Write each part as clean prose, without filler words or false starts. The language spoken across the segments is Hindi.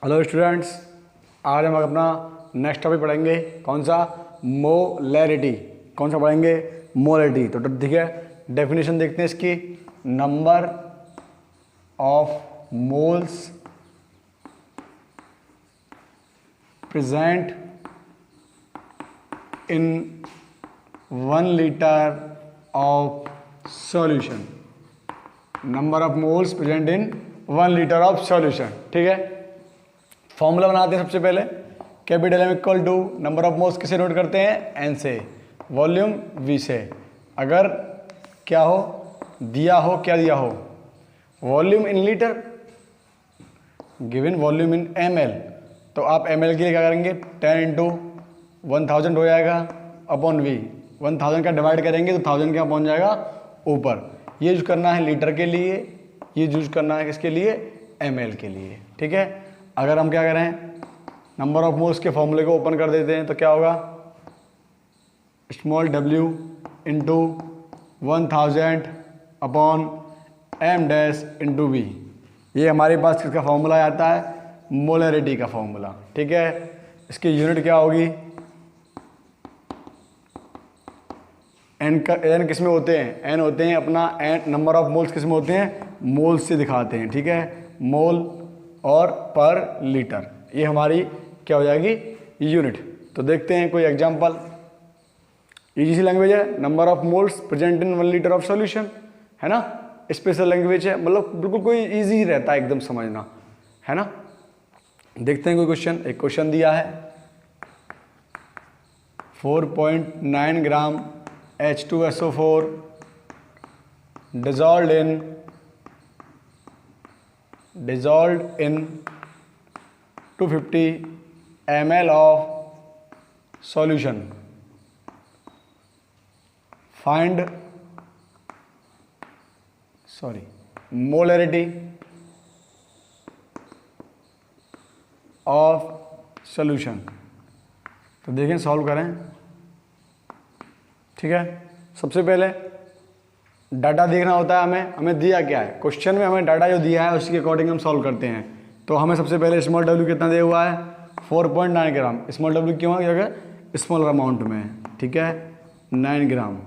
हेलो स्टूडेंट्स, आज हम अपना नेक्स्ट टॉपिक पढ़ेंगे। कौन सा? मोलैरिटी। कौन सा पढ़ेंगे? मोलैरिटी। तो ठीक है, डेफिनेशन देखते हैं इसकी। Number of moles present in 1 litre of solution. Number of moles present in 1 litre of solution. ठीक है, फॉर्मूला बनाते हैं सबसे पहले। Capital M equal to number of moles किसे नोट करते हैं? एन से, वॉल्यूम वी से। अगर क्या हो दिया हो, क्या दिया हो? Volume in litre, given volume in M L, तो आप एम एल के लिए क्या करेंगे? 10 इंटू 1000 हो जाएगा अपॉन वी। 1000 का डिवाइड करेंगे तो 1000 क्या पहुंच जाएगा? ऊपर। ये यूज करना है लीटर के लिए, ये यूज करना है किसके लिए? एम एल के लिए। ठीक है, अगर हम क्या करें, नंबर ऑफ मोल्स के फॉर्मूले को ओपन कर देते हैं तो क्या होगा? Small w into 1000 upon m dash into V. ये हमारे पास किसका फॉर्मूला आता है? मोलैरिटी का फॉर्मूला। ठीक है, इसकी यूनिट क्या होगी? एन किस में होते हैं? एन होते हैं अपना एन, नंबर ऑफ मोल्स किस में होते हैं? मोल्स से दिखाते हैं। ठीक है, मोल और पर लीटर, ये हमारी क्या हो जाएगी? यूनिट। तो देखते हैं कोई एग्जांपल। इजी सी लैंग्वेज है। Number of moles present in 1 litre of solution, है ना। स्पेशल लैंग्वेज है, मतलब बिल्कुल कोई इजी रहता है एकदम समझना, है ना। देखते हैं कोई क्वेश्चन। एक क्वेश्चन दिया है 4.9 ग्राम H2SO4 dissolved in 250 ml of solution. Find molarity of solution। तो देखें, सॉल्व करें। ठीक है, सबसे पहले डाटा देखना होता है हमें दिया क्या है क्वेश्चन में। हमें डाटा जो दिया है उसके अकॉर्डिंग हम सॉल्व करते हैं। तो हमें सबसे पहले स्मॉल w कितना दिया हुआ है? 4.9 ग्राम। स्मॉल w क्यों है? क्योंकि स्मॉल अमाउंट में है। ठीक है, 9 ग्राम।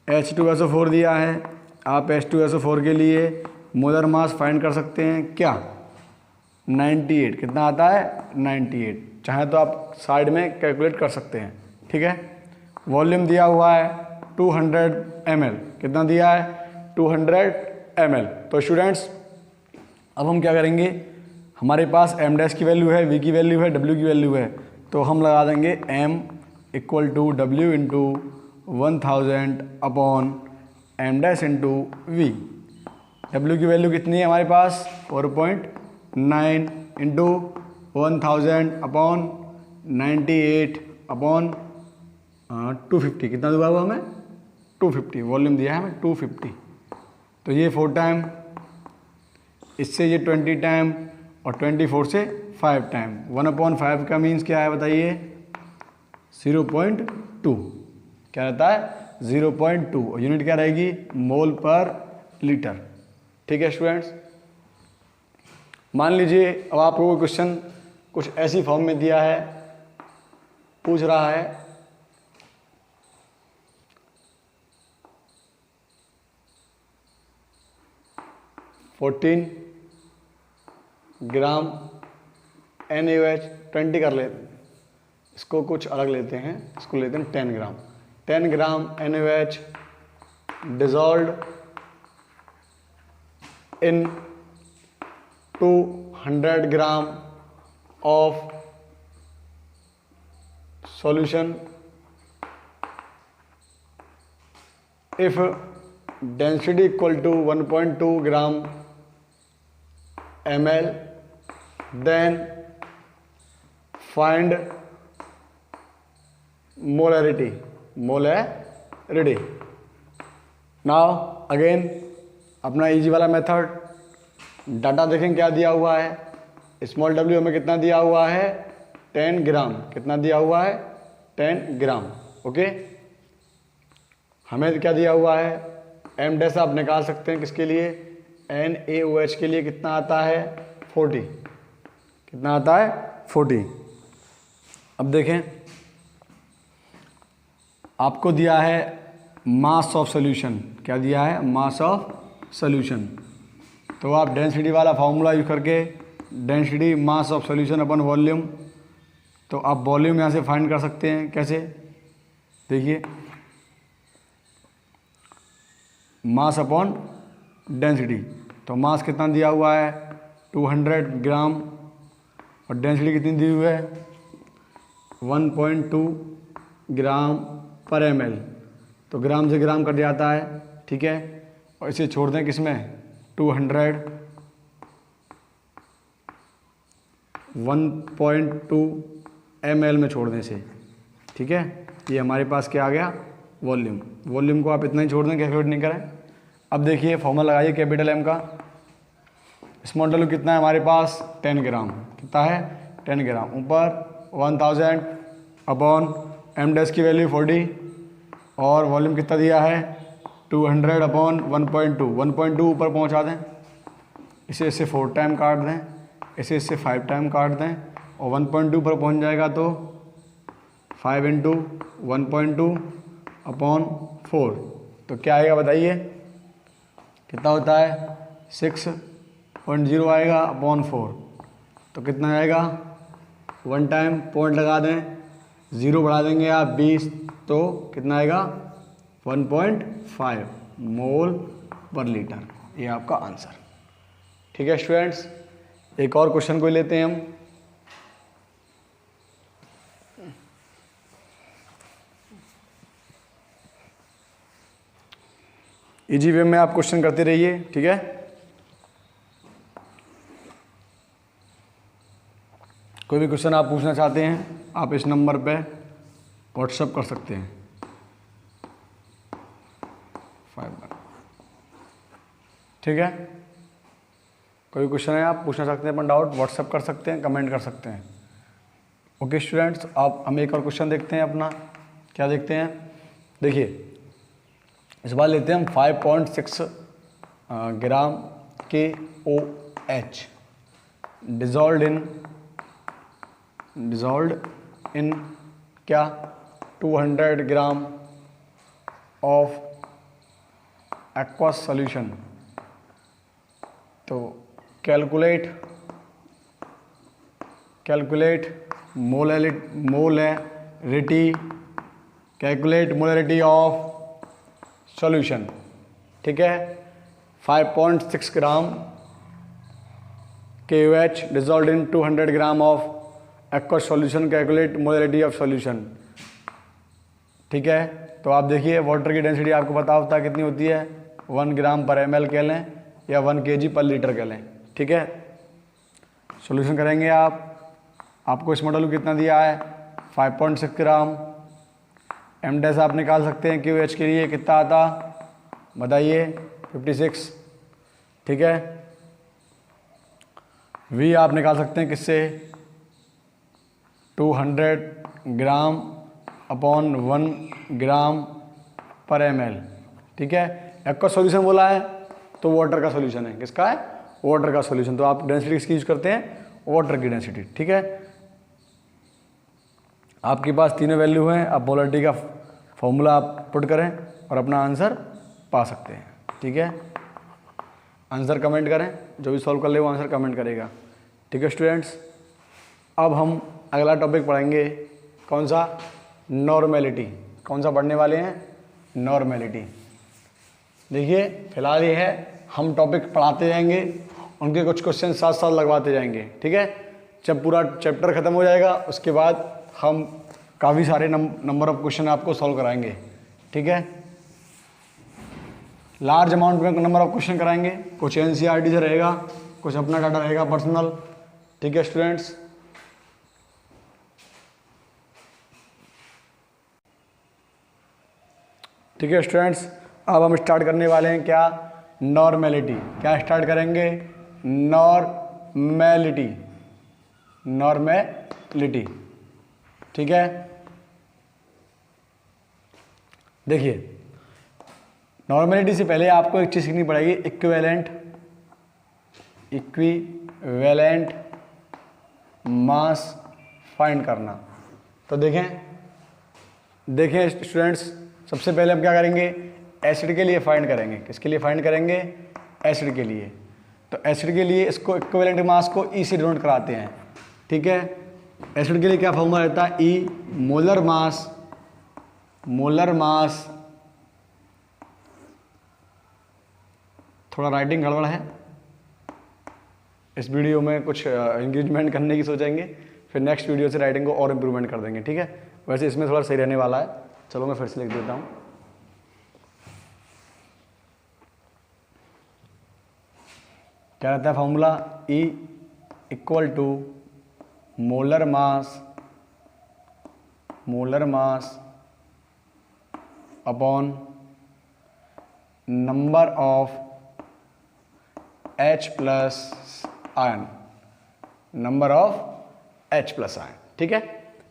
H2SO4 दिया है। आप H2SO4 के लिए मोलर मास फाइंड कर सकते हैं क्या? 98। कितना आता है? 98। चाहे तो आप साइड में कैलकुलेट कर सकते हैं। ठीक है, वॉल्यूम दिया हुआ है 200 ml। कितना दिया है? 200 ml। तो स्टूडेंट्स, अब हम क्या करेंगे, हमारे पास m डैश की वैल्यू है, v की वैल्यू है, w की वैल्यू है, तो हम लगा देंगे m equal to w into 1000 upon m dash into v। w की वैल्यू कितनी है हमारे पास? 4.9 इंटू 1000 अपॉन 98 अपॉन 250। कितना दिया हुआ हमें? 250। वॉल्यूम दिया है हमें 250। तो ये 4 टाइम, इससे ये 20 टाइम, और 24 से 5 टाइम। 1/5 का मीन्स क्या है बताइए? 0.2। क्या रहता है? 0.2। और यूनिट क्या रहेगी? मोल पर लीटर। ठीक है स्टूडेंट्स, मान लीजिए अब आपको क्वेश्चन कुछ ऐसी फॉर्म में दिया है, पूछ रहा है 14 ग्राम NaOH 20 कर लेते हैं, इसको कुछ अलग लेते हैं, इसको लेते हैं 10 ग्राम। 10 ग्राम NaOH dissolved in 200 gram of solution if density equal to 1.2 gram ml, then find molarity। Now again अपना इजी वाला मेथड। डाटा देखें क्या दिया हुआ है। स्मॉल w हमें कितना दिया हुआ है? 10 ग्राम। कितना दिया हुआ है? 10 ग्राम। ओके, हमें क्या दिया हुआ है? m डैश आप निकाल सकते हैं किसके लिए? NaOH के लिए कितना आता है? 40। कितना आता है 40। अब देखें आपको दिया है मास ऑफ सॉल्यूशन, क्या दिया है, मास ऑफ सॉल्यूशन। तो आप डेंसिटी वाला फार्मूला यूज करके density mass of solution upon volume, तो आप वॉल्यूम यहाँ से फाइंड कर सकते हैं। कैसे, देखिए मास अपॉन डेंसिटी, तो मास कितना दिया हुआ है 200 ग्राम और डेंसिटी कितनी दी हुई है 1.2 ग्राम पर ml, तो ग्राम से ग्राम कट जाता है, ठीक है। और इसे छोड़ दें किसमें 200 1.2 ml में छोड़ दें इसे, ठीक है। ये हमारे पास क्या आ गया वॉल्यूम। वॉल्यूम को आप इतना ही छोड़ दें, कैलकुलेट नहीं करें। अब देखिए फॉर्मूला लगाइए कैपिटल एम का। स्मॉल डब्ल्यू कितना है हमारे पास 10 ग्राम, कितना है 10 ग्राम, ऊपर 1000 अपॉन एम डैश की वैल्यू 40 और वॉल्यूम कितना दिया है 200 अपॉन 1.2 ऊपर पहुंचा दें, इसे इससे 4 टाइम काट दें, इसे इससे 5 टाइम काट दें और 1.2 पर पहुंच जाएगा तो 5 इंटू 1.2 अपॉन 4, तो क्या आएगा बताइए कितना होता है 6.0 आएगा अपॉन 4, तो कितना आएगा 1 टाइम पॉइंट लगा दें, 0 बढ़ा देंगे आप 20, तो कितना आएगा 1.5 मोल पर लीटर। ये आपका आंसर, ठीक है स्टूडेंट्स। एक और क्वेश्चन को लेते हैं हम। इजी वे में आप क्वेश्चन करते रहिए, ठीक है। कोई भी क्वेश्चन आप पूछना चाहते हैं आप इस नंबर पे व्हाट्सएप कर सकते हैं 5, ठीक है। कोई क्वेश्चन है आप पूछना चाहते हैं अपन डाउट व्हाट्सएप कर सकते हैं, कमेंट कर सकते हैं। ओके स्टूडेंट्स, आप हम एक और क्वेश्चन देखते हैं अपना। क्या देखते हैं, देखिए इस बार लेते हैं हम 5.6 ग्राम KOH डिजॉल्व इन क्या 200 ग्राम ऑफ एक्वस सॉल्यूशन। तो कैलकुलेट मोलैरिटी ऑफ सॉल्यूशन, ठीक है। 5.6 ग्राम KOH dissolve in 200 gram of aqueous solution, calculate molarity of solution, ठीक है। तो आप देखिए वाटर की डेंसिटी आपको पता होता है कितनी होती है 1 ग्राम पर ml कह लें या 1 kg पर लीटर कह लें, ठीक है। सॉल्यूशन करेंगे आपको इस मॉडल को कितना दिया है 5.6 ग्राम, एम डैश आप निकाल सकते हैं KOH के लिए कितना आता बताइए 56, ठीक है। V आप निकाल सकते हैं किससे 200 ग्राम अपॉन 1 ग्राम पर ml, ठीक है। एक्वस सॉल्यूशन बोला है तो वाटर का सॉल्यूशन है, किसका है वाटर का सॉल्यूशन, तो आप डेंसिटी किसकी यूज करते हैं वाटर की डेंसिटी, ठीक है। आपके पास तीनों वैल्यू हैं, आप मोलैरिटी का फॉर्मूला आप पुट करें और अपना आंसर पा सकते हैं, ठीक है। आंसर कमेंट करें, जो भी सॉल्व कर ले वो आंसर कमेंट करेगा, ठीक है स्टूडेंट्स। अब हम अगला टॉपिक पढ़ेंगे, कौन सा नॉर्मेलिटी। कौन सा पढ़ने वाले हैं नॉर्मेलिटी। देखिए फिलहाल ये है हम टॉपिक पढ़ाते जाएंगे, उनके कुछ क्वेश्चन साथ साथ लगवाते जाएंगे, ठीक है। जब पूरा चैप्टर ख़त्म हो जाएगा उसके बाद हम काफ़ी सारे नंबर ऑफ क्वेश्चन आपको सॉल्व कराएंगे, ठीक है। लार्ज अमाउंट में नंबर ऑफ क्वेश्चन कराएंगे, कुछ NCERT से रहेगा, कुछ अपना डाटा रहेगा पर्सनल, ठीक है स्टूडेंट्स। ठीक है स्टूडेंट्स, अब हम स्टार्ट करने वाले हैं क्या नॉर्मेलिटी। क्या स्टार्ट करेंगे नॉर्मेलिटी, ठीक है। देखिए नॉर्मेलिटी से पहले आपको एक चीज़ सीखनी पड़ेगी, इक्विवेलेंट मास फाइंड करना। तो देखें स्टूडेंट्स, सबसे पहले हम क्या करेंगे, एसिड के लिए फाइंड करेंगे। किसके लिए फाइंड करेंगे, एसिड के लिए। तो एसिड के लिए इसको इक्विवेलेंट मास को ई से डिनोट कराते हैं, ठीक है। एसिड के लिए क्या फॉर्मूला रहता है, ई मोलर मास, थोड़ा राइटिंग गड़बड़ है, इस वीडियो में कुछ इंक्रीजमेंट करने की सोचेंगे, फिर नेक्स्ट वीडियो से राइटिंग को और इम्प्रूवमेंट कर देंगे, ठीक है। वैसे इसमें थोड़ा सही रहने वाला है। चलो मैं फिर से लिख देता हूँ। क्या रहता है formula, E equal to molar mass upon number of H plus ion, ठीक है।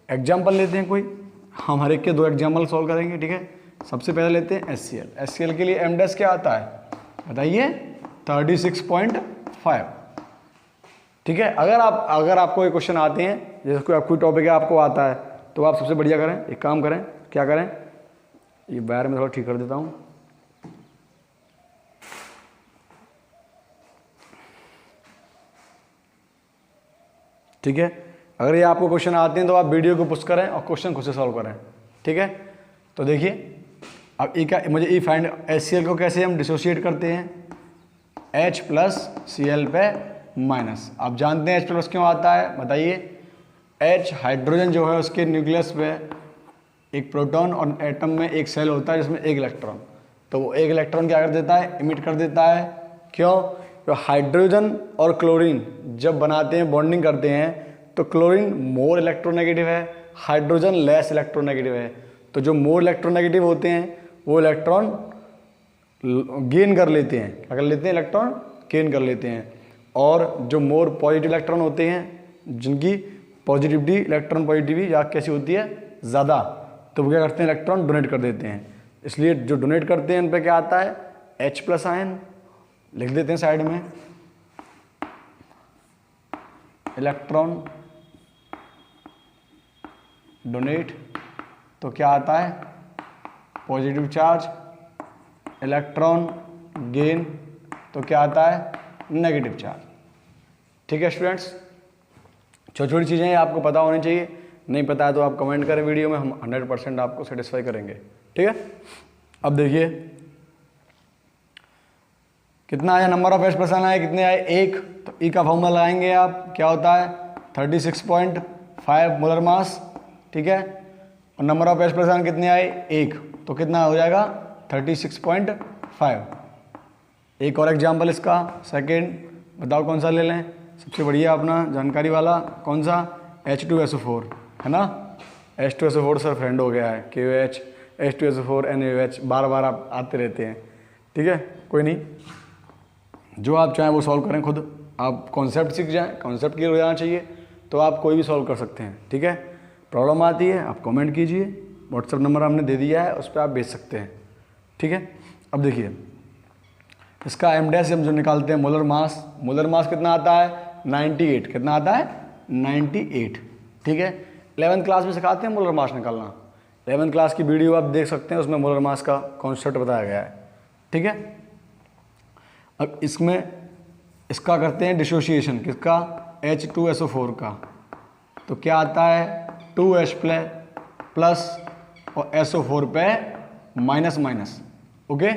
एग्जाम्पल लेते हैं कोई, हम हर एक के 2 एग्जाम्पल सॉल्व करेंगे, ठीक है। सबसे पहले लेते हैं HCl के लिए एम डैश क्या आता है बताइए, 36.5, ठीक है। अगर आपको ये क्वेश्चन आते हैं, जैसे कोई आपको टॉपिक है आपको आता है, तो आप सबसे बढ़िया करें, एक काम करें, क्या करें, ये वायर में थोड़ा ठीक कर देता हूँ, ठीक है। अगर ये आपको क्वेश्चन आते हैं तो आप वीडियो को पुश करें और क्वेश्चन खुद से सॉल्व करें, ठीक है। तो देखिए अब ई का मुझे ई फाइंड, HCl को कैसे हम डिसोशिएट करते हैं, H प्लस Cl पे माइनस। आप जानते हैं H प्लस क्यों आता है बताइए, H हाइड्रोजन जो है उसके न्यूक्लियस पे एक प्रोटॉन और एटम में एक सेल होता है जिसमें 1 इलेक्ट्रॉन, तो वो 1 इलेक्ट्रॉन क्या कर देता है, इमिट कर देता है। क्यों, तो हाइड्रोजन और क्लोरीन जब बनाते हैं, बॉन्डिंग करते हैं, तो क्लोरीन मोर इलेक्ट्रोनेगेटिव है, हाइड्रोजन लेस इलेक्ट्रोनेगेटिव है। तो जो मोर इलेक्ट्रोनेगेटिव होते हैं वो इलेक्ट्रॉन गेन कर लेते हैं, क्या कर लेते हैं, इलेक्ट्रॉन गेन कर लेते हैं। और जो मोर पॉजिटिव इलेक्ट्रॉन होते हैं, जिनकी पॉजिटिविटी, इलेक्ट्रॉन पॉजिटिविटी या कैसी होती है, ज़्यादा, तो वो क्या करते हैं, इलेक्ट्रॉन डोनेट कर देते हैं। इसलिए जो डोनेट करते हैं उन पर क्या आता है, H प्लस आयन, लिख देते हैं साइड में, इलेक्ट्रॉन डोनेट, तो क्या आता है, पॉजिटिव चार्ज, इलेक्ट्रॉन गेन, तो क्या आता है, नेगेटिव चार्ज, ठीक है स्टूडेंट्स। छोटी छोटी चीज़ें आपको पता होनी चाहिए, नहीं पता है तो आप कमेंट करें वीडियो में, हम 100% आपको सेटिस्फाई करेंगे, ठीक है। अब देखिए कितना आया, number of H plus ion आए, कितने आए, 1। तो ई का फॉर्मूला लगाएंगे आप, क्या होता है, 36.5 मोलर मास, ठीक है। और number of H plus ion कितने आए, 1, तो कितना हो जाएगा, 36.5। एक और एग्जाम्पल इसका सेकेंड, बताओ कौन सा ले लें, सबसे बढ़िया अपना जानकारी वाला कौन सा, H2SO4 है ना। H2SO4 सर फ्रेंड हो गया है, KOH, H2SO4 NaOH, बार बार आप आते रहते हैं, ठीक है, कोई नहीं, जो आप चाहें वो सॉल्व करें खुद। आप कॉन्सेप्ट सीख जाएं, कॉन्सेप्ट क्लियर हो जाना चाहिए, तो आप कोई भी सॉल्व कर सकते हैं, ठीक है। प्रॉब्लम आती है आप कमेंट कीजिए, व्हाट्सएप नंबर हमने दे दिया है, उस पर आप भेज सकते हैं, ठीक है। अब देखिए इसका एम डैश हम जो निकालते हैं, मोलर मास कितना आता है, 98, कितना आता है, 98, ठीक है। 11th क्लास में सिखाते हैं मोलर मास निकालना, 11th क्लास की वीडियो आप देख सकते हैं, उसमें मोलर मास का कॉन्सेप्ट बताया गया है, ठीक है। अब इसका करते हैं डिसोसिएशन, किसका, H2SO4 का, तो क्या आता है, 2H प्लस और SO4 पे माइनस, ओके।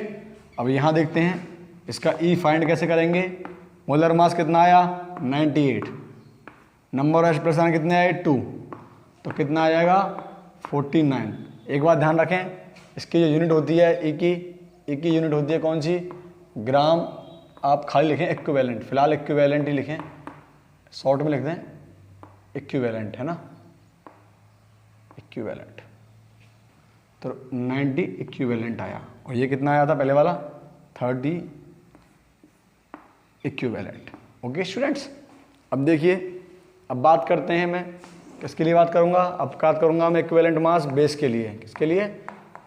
अब यहाँ देखते हैं इसका ई फाइंड कैसे करेंगे, मोलर मास कितना आया, 98, नंबर H प्लस आयन कितने आए, 2, तो कितना आ जाएगा, 49। एक बात ध्यान रखें, इसकी जो यूनिट होती है ई की यूनिट होती है कौन सी, ग्राम। आप खाली लिखें इक्विवेलेंट, फिलहाल इक्विवेलेंट ही लिखें, शॉर्ट में लिख दें इक्विवेलेंट, है ना, इक्विवेलेंट। तो 90 इक्विवेलेंट आया, और ये कितना आया था पहले वाला, 30 इक्विवेलेंट, ओके स्टूडेंट्स। अब देखिए, अब बात करते हैं, मैं किसके लिए बात करूंगा, अब बात करूंगा मैं इक्विवेलेंट मास बेस के लिए, किसके लिए,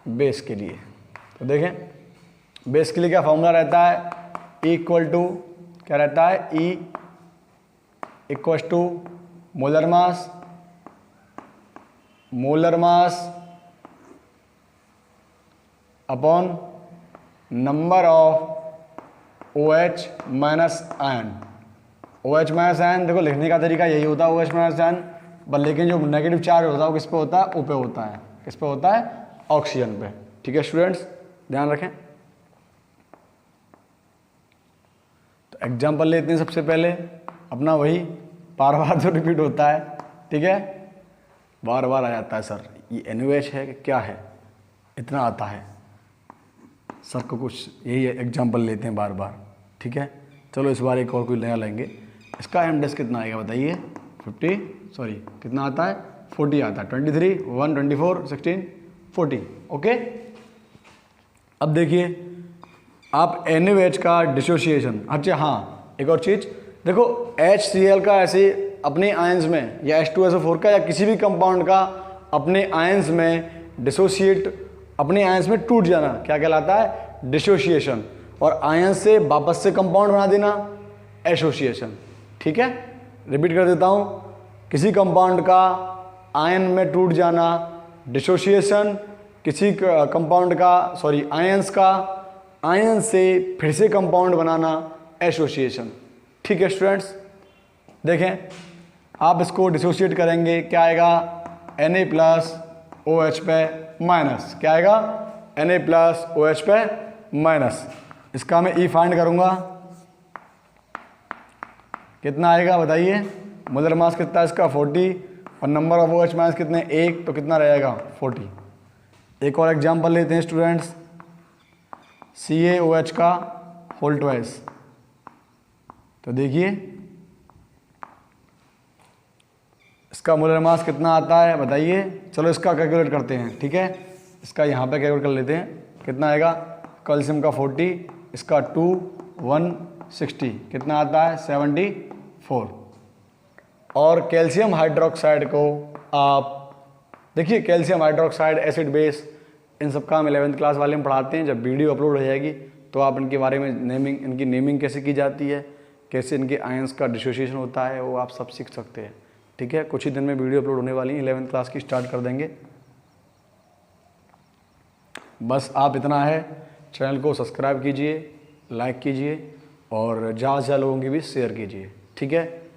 बेस के लिए। तो देखें बेस के लिए क्या फॉर्मूला रहता है, इक्वल टू क्या रहता है, E equal to molar mass upon number of OH minus ion. OH minus ion देखो लिखने का तरीका यही होता है OH माइनस आयन, बट लेकिन जो नेगेटिव चार्ज होता है वो किस पे होता है, O पे होता है। किस पे होता है, ऑक्सीजन पे। ठीक है स्टूडेंट्स, ध्यान रखें। तो एग्जाम्पल लेते हैं सबसे पहले अपना, वही बार बार जो रिपीट होता है, ठीक है, बार बार आ जाता है सर ये NaOH है कि क्या है, इतना आता है सर को, कुछ यही एग्जाम्पल लेते हैं बार बार। ठीक है, चलो इस बार एक और कोई नया लेंगे। इसका एमडेस कितना आएगा बताइए, 50 कितना आता है, 40 आता है, 23 1 24 16 40। ओके, अब देखिए आप NaOH का डिसोसिएशन। अच्छा हाँ, एक और चीज़ देखो, HCl का ऐसे अपने आयंस में, या H2SO4 का, या किसी भी कंपाउंड का अपने आयंस में डिसोसिएट, अपने आयंस में टूट जाना क्या कहलाता है, डिसोसिएशन। और आयंस से वापस से कंपाउंड बना देना, एसोसिएशन। ठीक है, रिपीट कर देता हूँ, किसी कंपाउंड का आयन में टूट जाना डिसोसिएशन, किसी कंपाउंड का आयंस का आयन से फिर से कंपाउंड बनाना एसोसिएशन। ठीक है स्टूडेंट्स, देखें आप इसको डिसोसिएट करेंगे, क्या आएगा, Na प्लस OH पे माइनस, क्या आएगा, Na प्लस OH पे माइनस। इसका मैं E फाइंड करूंगा, कितना आएगा बताइए, मोलर मास कितना है इसका 40, और नंबर ऑफ OH माइनस कितने, 1, तो कितना रहेगा 40। एक और एग्जांपल लेते हैं स्टूडेंट्स, CaOH का होल ट्वाइस। तो देखिए इसका मोलर मास कितना आता है बताइए, चलो इसका कैलकुलेट करते हैं। ठीक है, इसका यहाँ पे कैलकुलेट कर लेते हैं, कितना आएगा, कैल्शियम का 40, इसका 2 160, कितना आता है 74। और कैल्शियम हाइड्रोक्साइड को आप देखिए, कैल्शियम हाइड्रोक्साइड, एसिड बेस, इन सब का हम 11th क्लास वाले में पढ़ाते हैं। जब वीडियो अपलोड हो जाएगी तो आप इनके बारे में नेमिंग, इनकी नेमिंग कैसे की जाती है, कैसे इनके आयंस का डिसोसिएशन होता है, वो आप सब सीख सकते हैं। ठीक है, कुछ ही दिन में वीडियो अपलोड होने वाली है, 11th क्लास की स्टार्ट कर देंगे। बस आप इतना है, चैनल को सब्सक्राइब कीजिए, लाइक कीजिए, और ज़्यादा से ज़्यादा लोगों की भी शेयर कीजिए। ठीक है,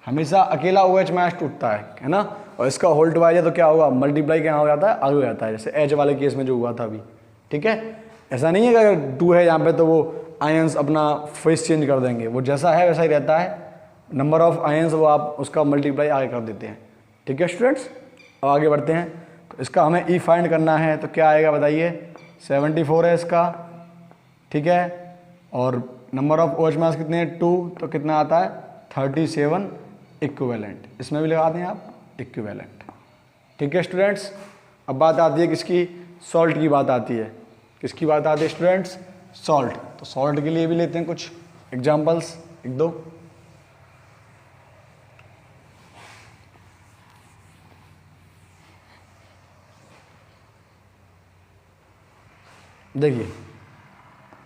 हमेशा अकेला OH मैच टूटता है ना, और इसका होल ट्वाइस है तो क्या होगा, मल्टीप्लाई क्या हो जाता है, आगे हो जाता है, जैसे H वाले केस में जो हुआ था अभी। ठीक है, ऐसा नहीं है कि अगर 2 है यहाँ पे तो वो आयंस अपना फेस चेंज कर देंगे, वो जैसा है वैसा ही रहता है, नंबर ऑफ आयंस वो आप उसका मल्टीप्लाई आगे कर देते हैं। ठीक है स्टूडेंट्स, अब आगे बढ़ते हैं। तो इसका हमें E फाइंड करना है, तो क्या आएगा बताइए, 74 है इसका। ठीक है, और नंबर ऑफ OH मास कितने हैं, 2, तो कितना आता है 37 इक्विवेलेंट। इसमें भी लगा दें आप इक्विवेलेंट। ठीक है स्टूडेंट्स, अब बात आती है किसकी, सॉल्ट की बात आती है। किसकी बात आती है स्टूडेंट्स, सॉल्ट। तो सॉल्ट के लिए भी लेते हैं कुछ एग्जांपल्स, 1-2। देखिए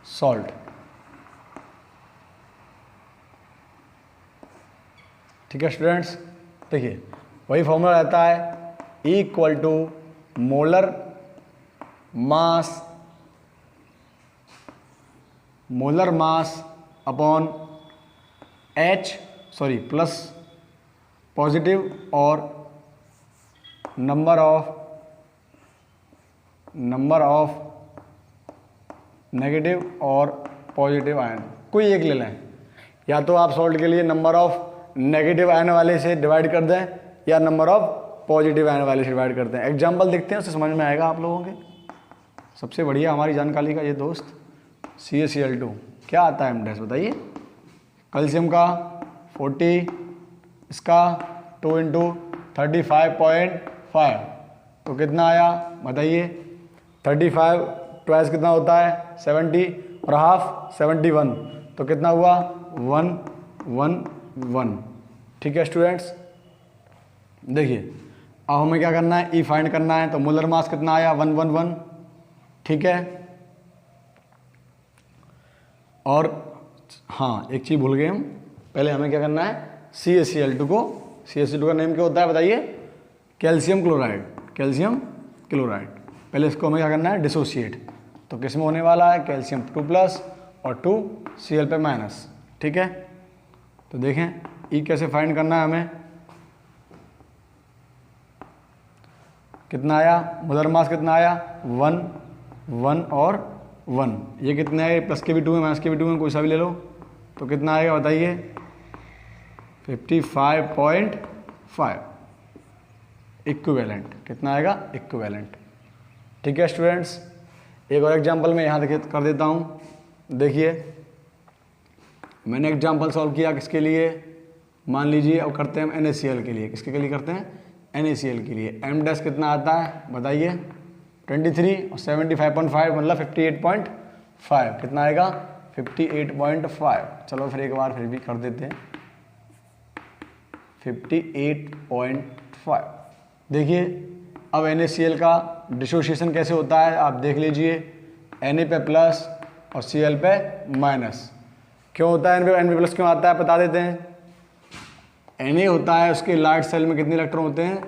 सॉल्ट, ठीक है स्टूडेंट्स, देखिए वही फॉर्मूला रहता है, equal to molar mass upon plus positive और नंबर ऑफ नेगेटिव और पॉजिटिव आयन, कोई एक ले लें। या तो आप सॉल्ट के लिए नंबर ऑफ नेगेटिव आयन वाले से डिवाइड कर दें, या नंबर ऑफ पॉजिटिव आयन वाले से डिवाइड कर दें। एग्जाम्पल देखते हैं, उससे समझ में आएगा आप लोगों के। सबसे बढ़िया हमारी जानकारी का ये दोस्त CaCl2, क्या आता है एमडेस बताइए, कैल्शियम का 40, इसका 2 × 35.5, तो कितना आया बताइए, 35 ट्वाइस कितना होता है 70, और हाफ 71, तो कितना हुआ 111। ठीक है स्टूडेंट्स, देखिए अब हमें क्या करना है, E फाइंड करना है। तो मोलर मास कितना आया 111। ठीक है, और हाँ एक चीज़ भूल गए हम, पहले हमें क्या करना है, CaCl2 को, CaCl2 का नेम क्या होता है बताइए, कैल्शियम क्लोराइड, कैल्शियम क्लोराइड। पहले इसको हमें क्या करना है, डिसोशिएट। तो किस में होने वाला है, कैल्शियम 2+ और 2Cl पे माइनस। ठीक है, तो देखें E कैसे फाइंड करना है हमें, कितना आया, मोलर मास कितना आया, 1 1 और 1। ये कितने आए, प्लस के भी 2 है माइनस के भी 2 है, कोई सा भी ले लो। तो कितना आएगा बताइए, 55.5 इक्विवेलेंट। कितना आएगा, इक्विवेलेंट। ठीक है स्टूडेंट्स, एक और एग्जांपल मैं यहाँ कर देता हूँ। देखिए मैंने एग्जांपल सॉल्व किया किसके लिए, मान लीजिए अब करते हैं हम NaCl के लिए। किसके लिए करते हैं, NaCl के लिए। M डैश कितना आता है बताइए, 23 और 75.5 मतलब 58.5। कितना आएगा, 58.5। चलो फिर एक बार फिर भी कर देते हैं, 58.5। देखिए अब NaCl का डिसोसिएशन कैसे होता है, आप देख लीजिए, Na पे प्लस और Cl पे माइनस। क्यों होता है Na पे प्लस क्यों आता है बता देते हैं। Na होता है उसके लाइट सेल में कितने इलेक्ट्रॉन होते हैं,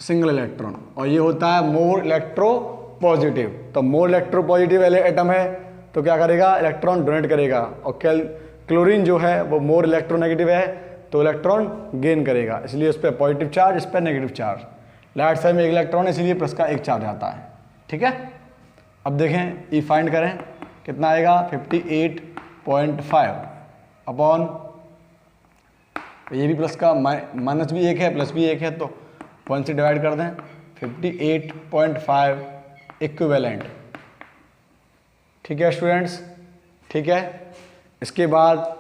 सिंगल इलेक्ट्रॉन, और ये होता है मोर इलेक्ट्रो पॉजिटिव। तो मोर इलेक्ट्रो पॉजिटिव एटम है तो क्या करेगा, इलेक्ट्रॉन डोनेट करेगा। और क्लोरीन जो है वो मोर इलेक्ट्रोनेगेटिव है तो इलेक्ट्रॉन गेन करेगा, इसलिए उस पर पॉजिटिव चार्ज, इस पर नेगेटिव चार्ज। लाइट सेल में एक इलेक्ट्रॉन है इसलिए प्लस का एक चार्ज आता है। ठीक है, अब देखें ई फाइंड करें, कितना आएगा, 58.5 अपॉन, ये भी प्लस का माइनस भी एक है प्लस भी एक है तो 1 से डिवाइड कर दें, 58.5 इक्विवेलेंट। ठीक है स्टूडेंट्स, ठीक है। इसके बाद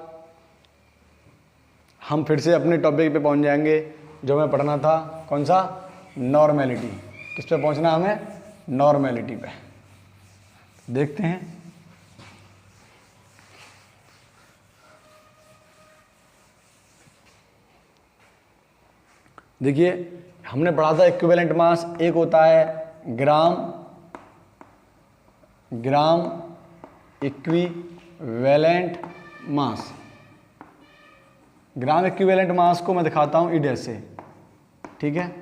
हम फिर से अपने टॉपिक पे पहुंच जाएंगे जो हमें पढ़ना था, कौन सा, नॉर्मेलिटी। किस पे पहुंचना हमें, नॉर्मेलिटी पे। देखते हैं, देखिए हमने पढ़ा था इक्विवेलेंट मास एक होता है gram equivalent mass. Gram equivalent mass को मैं दिखाता हूँ ई डैश से। ठीक है,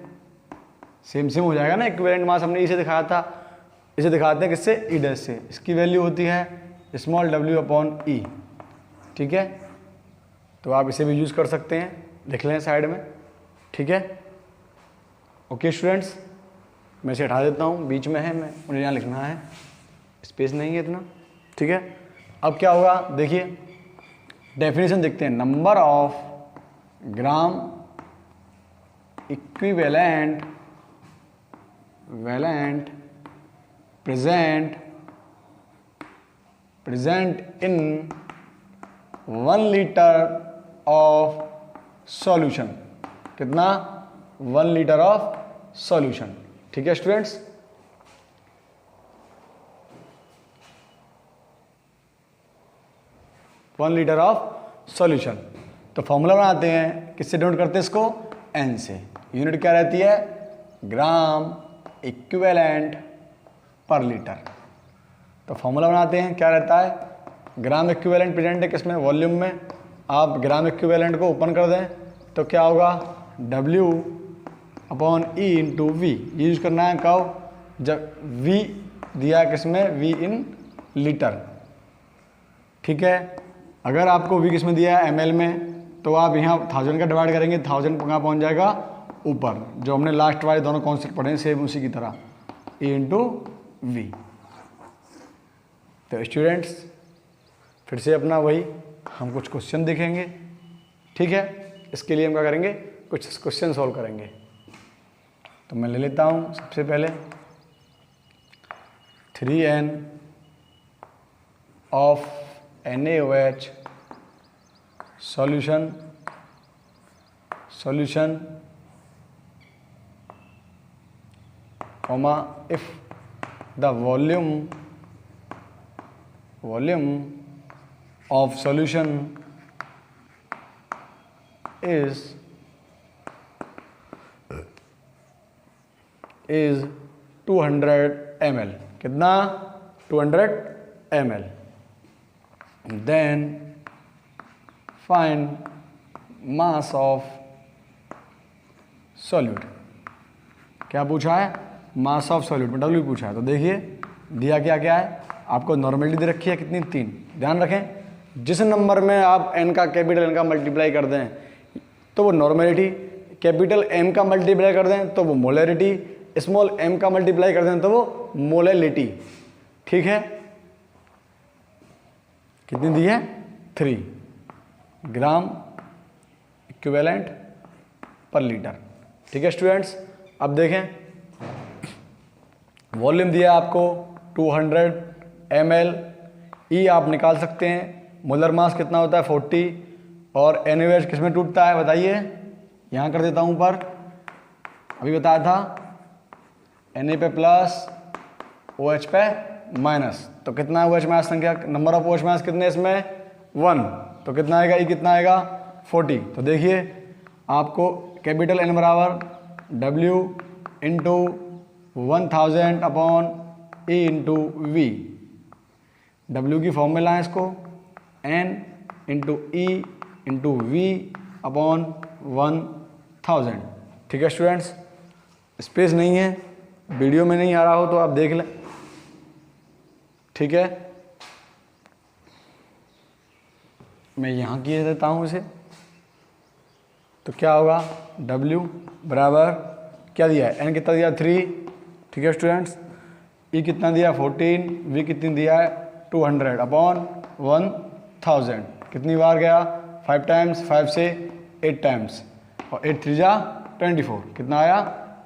सेम हो जाएगा ना, इक्विवेलेंट मास हमने इसे दिखाया था, इसे दिखाते हैं किससे, ई डैश से। इसकी वैल्यू होती है स्मॉल w अपॉन ई। ठीक है, तो आप इसे भी यूज़ कर सकते हैं, लिख लें साइड में। ठीक है, ओके स्टूडेंट्स, मैं इसे हटा देता हूँ, बीच में है, मैं मुझे यहाँ लिखना है, स्पेस नहीं है इतना। ठीक है, अब क्या होगा देखिए, डेफिनेशन देखते हैं। Number of gram equivalent present in 1 litre of solution. कितना, 1 लीटर ऑफ सॉल्यूशन। ठीक है students, one litre of solution. तो फॉर्मूला बनाते हैं, किससे डिनोट करते हैं इसको, N से। यूनिट क्या रहती है, ग्राम इक्विवेलेंट पर लीटर। तो फॉर्मूला बनाते हैं, क्या रहता है, ग्राम इक्विवेलेंट प्रेजेंट है किसमें, वॉल्यूम में। आप ग्राम इक्विवेलेंट को ओपन कर दें तो क्या होगा, W upon E into V. ये यूज करना है कब, जब V दिया है किसमें, V इन लीटर। ठीक है, अगर आपको V किसमें दिया है, ml में, तो आप यहाँ 1000 का डिवाइड करेंगे, 1000 कहाँ पहुँच जाएगा, ऊपर। जो हमने लास्ट वाले दोनों कॉन्सेप्ट पढ़े हैं सेम उसी की तरह, E इंटू वी। तो स्टूडेंट्स फिर से अपना वही हम कुछ क्वेश्चन देखेंगे। ठीक है, इसके लिए हम क्या करेंगे, कुछ क्वेश्चन सॉल्व करेंगे। तो मैं ले लेता हूँ सबसे पहले 3n of NaOH solution comma if the volume of solution is 200 ml। कितना, 200 ml। Then find mass of solute. क्या पूछा है? मास ऑफ सॉल्यूट में W पूछा है। तो देखिए दिया क्या क्या है आपको, नॉर्मेलिटी दे रखी है कितनी, 3। ध्यान रखें जिस नंबर में आप n का कैपिटल N का मल्टीप्लाई कर दें तो वो नॉर्मेलिटी, कैपिटल M का मल्टीप्लाई कर दें तो वो मोलैरिटी, स्मॉल m का मल्टीप्लाई कर दें तो वो मोलैलिटी। ठीक है, कितनी दी है? 3 ग्राम इक्विवेलेंट पर लीटर। ठीक है स्टूडेंट्स, अब देखें वॉल्यूम दिया आपको 200 ml, ई आप निकाल सकते हैं। मोलर मास कितना होता है? 40। और एनएच किस में टूटता है बताइए? यहाँ कर देता हूँ पर, अभी बताया था Na पे प्लस OH पे माइनस। तो कितना है OH मास संख्या, नंबर ऑफ OH मास कितने इसमें? 1। तो कितना आएगा? ई कितना आएगा? 40। तो देखिए आपको कैपिटल N बराबर W into 1000 upon E into V. W की फॉर्म में लाएँ इसको, N into E into V upon 1000। ठीक है स्टूडेंट्स, स्पेस नहीं है, वीडियो में नहीं आ रहा हो तो आप देख लें। ठीक है, मैं यहाँ किए देता हूँ इसे। तो क्या होगा? W बराबर क्या दिया है? N कितना दिया? 3। ठीक है स्टूडेंट्स, E कितना दिया? 14। V कितनी दिया है? 200 अपॉन 1000। कितनी बार गया? 5 टाइम्स, 5 से 8 टाइम्स, और 8 3 जा 24। कितना आया?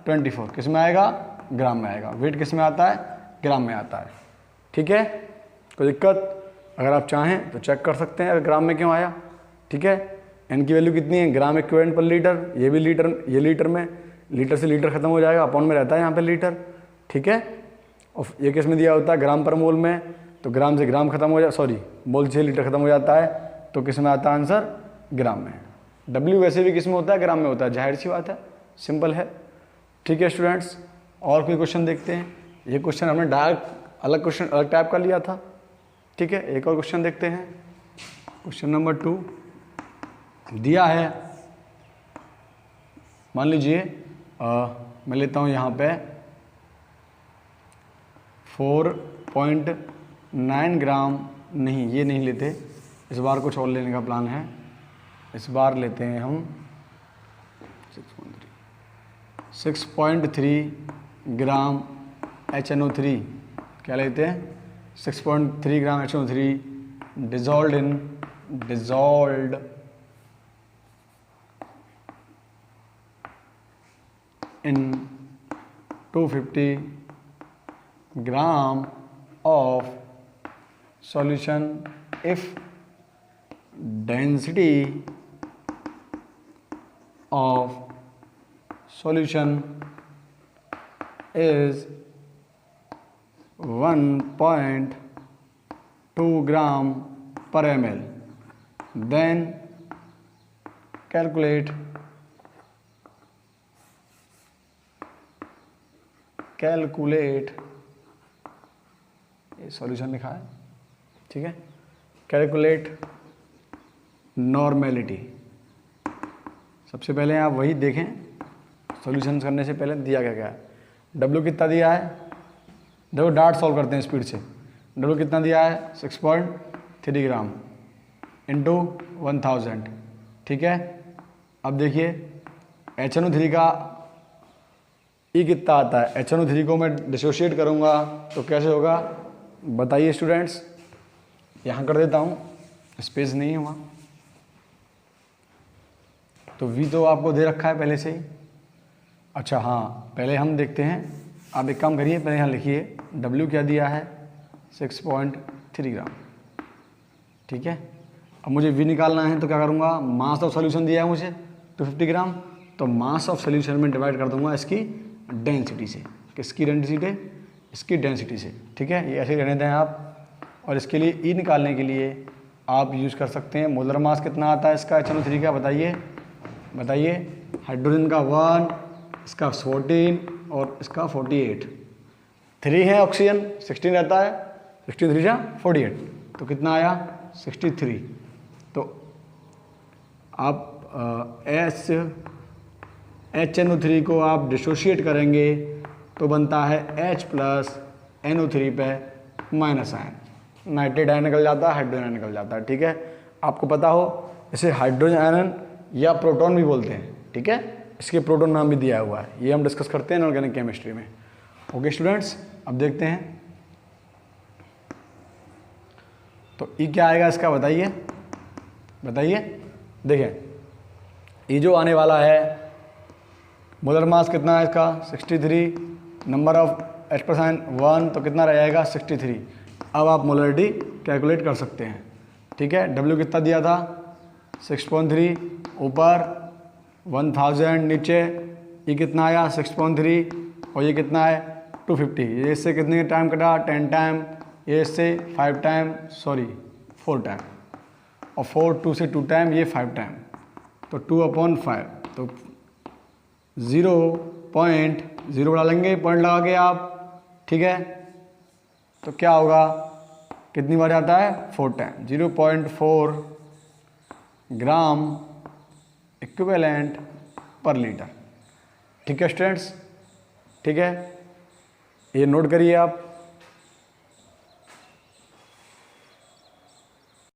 24। किस में आएगा? ग्राम में आएगा। वेट किस में आता है? ग्राम में आता है। ठीक है, कोई दिक्कत? अगर आप चाहें तो चेक कर सकते हैं अगर ग्राम में क्यों आया। ठीक है, एन की वैल्यू कितनी है? ग्राम इक्विवेलेंट पर लीटर। ये भी लीटर, ये लीटर में, लीटर से लीटर खत्म हो जाएगा, अपॉन में रहता है यहाँ पे लीटर। ठीक है, और ये किस में दिया होता है? ग्राम पर मोल में। तो ग्राम से ग्राम खत्म हो जाए, सॉरी मोल से लीटर खत्म हो जाता है, तो किस में आता है आंसर? ग्राम में। W वैसे भी किस में होता है? ग्राम में होता है, जाहिर सी बात है, सिंपल है। ठीक है स्टूडेंट्स, और कोई क्वेश्चन देखते हैं। ये क्वेश्चन हमने डायरेक्ट अलग क्वेश्चन अलग टाइप का लिया था। ठीक है, एक और क्वेश्चन देखते हैं। क्वेश्चन नंबर 2 दिया है, मान लीजिए मैं लेता हूँ यहाँ पे 4.9 ग्राम, नहीं ये नहीं लेते, इस बार कुछ और लेने का प्लान है। इस बार लेते हैं हम 6.3 ग्राम HNO3। क्या लेते हैं? 6.3 ग्राम HNO3 dissolve in 250 gram of solution if density of solution is 1.2 gram per ml, then calculate ये सॉल्यूशन लिखा है। ठीक है, कैलकुलेट नॉर्मेलिटी। सबसे पहले आप वही देखें, सॉल्यूशन करने से पहले दिया क्या क्या है। W कितना दिया है? देखो डार्ट सॉल्व करते हैं स्पीड से। W कितना दिया है? 6.3 ग्राम इंटू 1000। ठीक है, अब देखिए HNO3 का E कितना आता है? HNO3 को मैं डिसोशिएट करूँगा तो कैसे होगा बताइए स्टूडेंट्स। यहाँ कर देता हूँ, स्पेस नहीं है वहाँ। तो V तो आपको दे रखा है पहले से ही। अच्छा हाँ, पहले हम देखते हैं। आप एक काम करिए, पहले यहाँ लिखिए W क्या दिया है? 6.3 ग्राम। ठीक है, अब मुझे V निकालना है तो क्या करूँगा? मास ऑफ सॉल्यूशन दिया है मुझे 250 ग्राम, तो मास ऑफ सॉल्यूशन में डिवाइड कर दूंगा इसकी डेंसिटी से। किसकी डेंसिटी? इसकी डेंसिटी से। ठीक है, ये ऐसे रहने दें आप। और इसके लिए E निकालने के लिए आप यूज़ कर सकते हैं मोलर मास कितना आता है इसका HNO3 का, बताइए बताइए। हाइड्रोजन का 1, इसका 14 और इसका 48। 3 है ऑक्सीजन, 16 रहता है, 16 3 जा 48। तो कितना आया? 63। तो आप HNO3 को आप डिसोशिएट करेंगे तो बनता है H प्लस NO3 पे माइनस आयन, नाइट्रेट आयन निकल जाता है, हाइड्रोजन आयन निकल जाता है। ठीक है, आपको पता हो इसे हाइड्रोजन आयन या प्रोटॉन भी बोलते हैं। ठीक है, इसके प्रोटॉन नाम भी दिया हुआ है, ये हम डिस्कस करते हैं इनऑर्गेनिक केमिस्ट्री में। ओके स्टूडेंट्स, अब देखते हैं तो ई क्या आएगा इसका, बताइए बताइए। देखिए ये जो आने वाला है मोलर मास कितना है इसका 63, नंबर ऑफ H+1 तो कितना रह जाएगा 63। अब आप मोलरिटी कैलकुलेट कर सकते हैं। ठीक है, W कितना दिया था 6.3, ऊपर 1000 नीचे, ये कितना आया 6.3 और ये कितना है 250। ये इससे कितने टाइम कटा 10 टाइम, ये इससे 5 टाइम, सॉरी 4 टाइम, और 4 2 से 2 टाइम, ये 5 टाइम, तो 2/5 तो 0.0 डालेंगे पॉइंट लगा के आप। ठीक है, तो क्या होगा, कितनी बार आता है 4 टाइम, 0.4 ग्राम इक्विवेलेंट पर लीटर। ठीक है स्टूडेंट्स, ठीक है, ये नोट करिए आप।